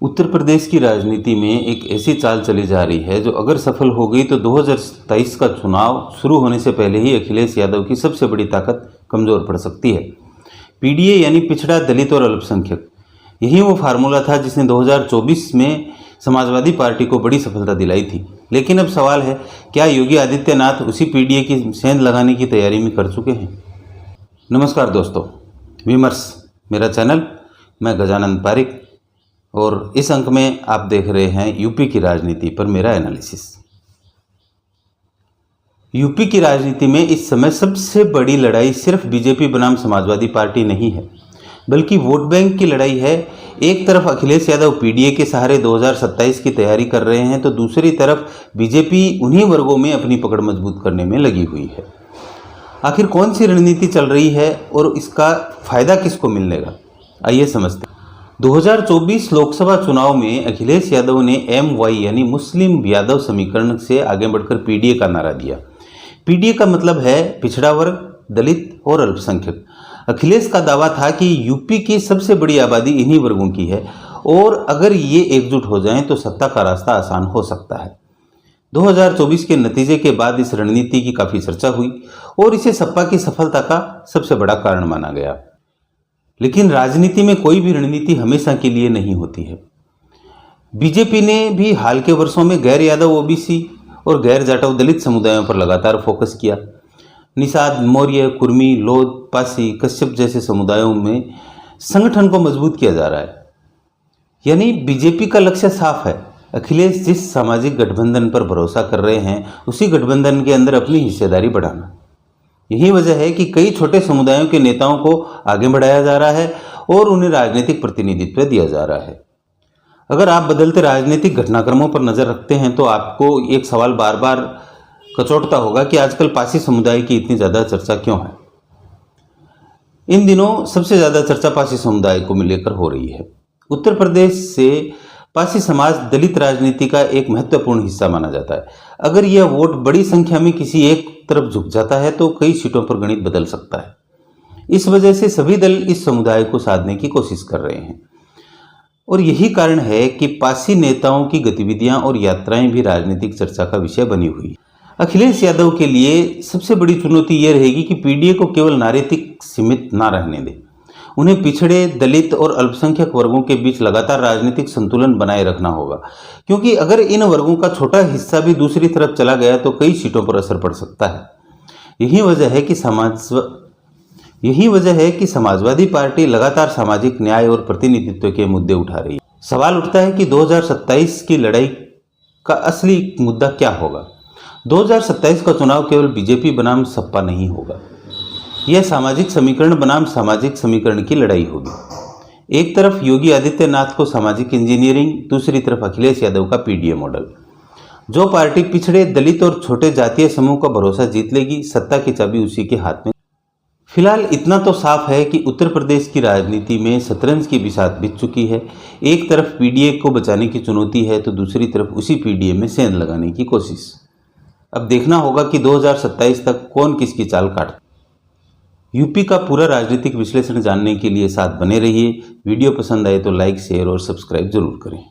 उत्तर प्रदेश की राजनीति में एक ऐसी चाल चली जा रही है जो अगर सफल हो गई तो 2027 का चुनाव शुरू होने से पहले ही अखिलेश यादव की सबसे बड़ी ताकत कमज़ोर पड़ सकती है। पीडीए यानी पिछड़ा, दलित और अल्पसंख्यक, यही वो फार्मूला था जिसने 2024 में समाजवादी पार्टी को बड़ी सफलता दिलाई थी। लेकिन अब सवाल है, क्या योगी आदित्यनाथ उसी पीडीए की सेंध लगाने की तैयारी में कर चुके हैं? नमस्कार दोस्तों, विमर्श मेरा चैनल, मैं गजानंद पारिक और इस अंक में आप देख रहे हैं यूपी की राजनीति पर मेरा एनालिसिस। यूपी की राजनीति में इस समय सबसे बड़ी लड़ाई सिर्फ बीजेपी बनाम समाजवादी पार्टी नहीं है, बल्कि वोट बैंक की लड़ाई है। एक तरफ अखिलेश यादव पीडीए के सहारे 2027 की तैयारी कर रहे हैं, तो दूसरी तरफ बीजेपी उन्हीं वर्गों में अपनी पकड़ मजबूत करने में लगी हुई है। आखिर कौन सी रणनीति चल रही है और इसका फायदा किसको मिलेगा, आइए समझते हैं। 2024 लोकसभा चुनाव में अखिलेश यादव ने MY यानी मुस्लिम यादव समीकरण से आगे बढ़कर पीडीए का नारा दिया। पीडीए का मतलब है पिछड़ा वर्ग, दलित और अल्पसंख्यक। अखिलेश का दावा था कि यूपी की सबसे बड़ी आबादी इन्हीं वर्गों की है और अगर ये एकजुट हो जाएं तो सत्ता का रास्ता आसान हो सकता है। 2024 के नतीजे के बाद इस रणनीति की काफ़ी चर्चा हुई और इसे सपा की सफलता का सबसे बड़ा कारण माना गया। लेकिन राजनीति में कोई भी रणनीति हमेशा के लिए नहीं होती है। बीजेपी ने भी हाल के वर्षों में गैर यादव ओबीसी और गैर जाटव दलित समुदायों पर लगातार फोकस किया। निषाद, मौर्य, कुर्मी, लोध, पासी, कश्यप जैसे समुदायों में संगठन को मजबूत किया जा रहा है। यानी बीजेपी का लक्ष्य साफ है। अखिलेश जिस सामाजिक गठबंधन पर भरोसा कर रहे हैं, उसी गठबंधन के अंदर अपनी हिस्सेदारी बढ़ाना। यही वजह है कि कई छोटे समुदायों के नेताओं को आगे बढ़ाया जा रहा है और उन्हें राजनीतिक प्रतिनिधित्व दिया जा रहा है। अगर आप बदलते राजनीतिक घटनाक्रमों पर नज़र रखते हैं तो आपको एक सवाल बार बार कचोटता होगा कि आजकल पासी समुदाय की इतनी ज़्यादा चर्चा क्यों है। इन दिनों सबसे ज़्यादा चर्चा पासी समुदाय को लेकर हो रही है। उत्तर प्रदेश से पासी समाज दलित राजनीति का एक महत्वपूर्ण हिस्सा माना जाता है। अगर यह वोट बड़ी संख्या में किसी एक तरफ झुक जाता है तो कई सीटों पर गणित बदल सकता है। इस वजह से सभी दल इस समुदाय को साधने की कोशिश कर रहे हैं और यही कारण है कि पासी नेताओं की गतिविधियां और यात्राएं भी राजनीतिक चर्चा का विषय बनी हुई है। अखिलेश यादव के लिए सबसे बड़ी चुनौती यह रहेगी कि पीडीए को केवल नारेतिक सीमित ना रहने दें। उन्हें पिछड़े, दलित और अल्पसंख्यक वर्गों के बीच लगातार राजनीतिक संतुलन बनाए रखना होगा, क्योंकि अगर इन वर्गों का छोटा हिस्सा भी दूसरी तरफ चला गया तो कई सीटों पर असर पड़ सकता है। यही वजह है कि समाजवादी पार्टी लगातार सामाजिक न्याय और प्रतिनिधित्व के मुद्दे उठा रही है। सवाल उठता है कि 2027 की लड़ाई का असली मुद्दा क्या होगा। 2027 का चुनाव केवल बीजेपी बनाम सपा नहीं होगा, यह सामाजिक समीकरण बनाम सामाजिक समीकरण की लड़ाई होगी। एक तरफ योगी आदित्यनाथ को सामाजिक इंजीनियरिंग, दूसरी तरफ अखिलेश यादव का पीडीए मॉडल। जो पार्टी पिछड़े, दलित और छोटे जातीय समूह का भरोसा जीत लेगी, सत्ता की चाबी उसी के हाथ में। फिलहाल इतना तो साफ है कि उत्तर प्रदेश की राजनीति में शतरंज की बिसात बिछ चुकी है। एक तरफ पीडीए को बचाने की चुनौती है तो दूसरी तरफ उसी पीडीए में सेंध लगाने की कोशिश। अब देखना होगा कि 2027 तक कौन किसकी चाल काटता है। यूपी का पूरा राजनीतिक विश्लेषण जानने के लिए साथ बने रहिए। वीडियो पसंद आए तो लाइक, शेयर और सब्सक्राइब जरूर करें।